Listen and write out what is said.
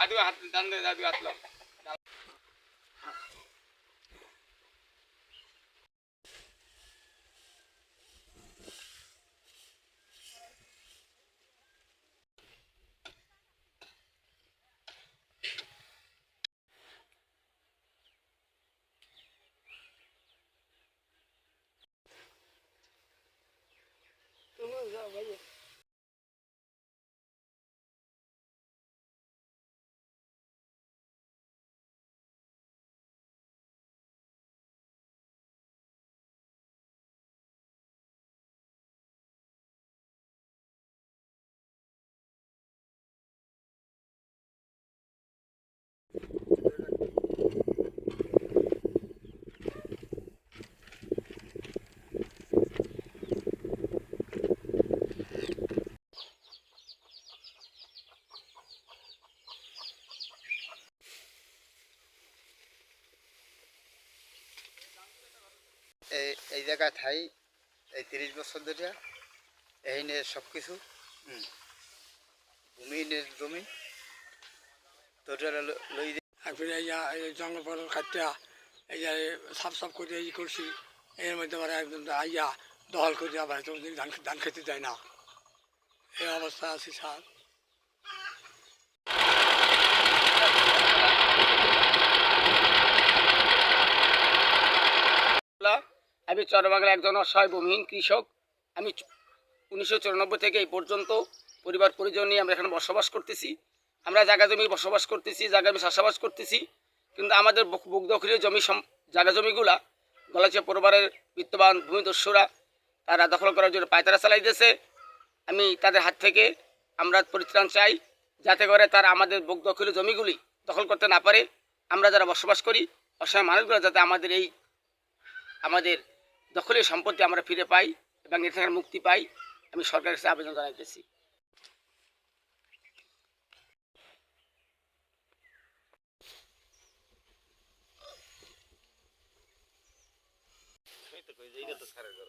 আদু হাত দান দে দাদু হাত লো তুমি যাও ভাই এই জায়গায় থাই এই 30 বছর ধরে এই নিয়ে সব কিছু ভূমি জমি তোটা লই ফিরে এই জঙ্গল ফল কাটিয়া এই যে সাফ সাফ করে এই করছি এর মধ্যে আবার একদম আইয়া দখল করে আবার ধান খেতে দেয় না এই অবস্থা আছে স্যার আমি চরবাংলা একজন অসহায় ভূমিহীন কৃষক আমি 1994 থেকে এই পর্যন্ত পরিবার পরিজন নিয়ে আমরা এখানে বসবাস করতেছি আমরা জায়গা জমি বসবাস করতেছি জায়গা জমি চাষাবাস করতেছি কিন্তু আমাদের বুক দখলের জমি জায়গা জমিগুলা গলাচিয়া পরিবারের বিত্তবান ভূমিদস্যুরা তারা দখল করার জন্য পায়তারা চালাইতেছে আমি তাদের হাত থেকে আমরা পরিত্রাণ চাই যাতে করে তারা আমাদের বুক দখলের জমিগুলি দখল করতে না পারে আমরা যারা বসবাস করি অসহায় মানুষগুলো যাতে আমাদের দখলের সম্পত্তি আমরা ফিরে পাই এবং এর থেকে মুক্তি পাই আমি সরকারের কাছে আবেদন জানাইতেছি এইটা তো সারের ঘর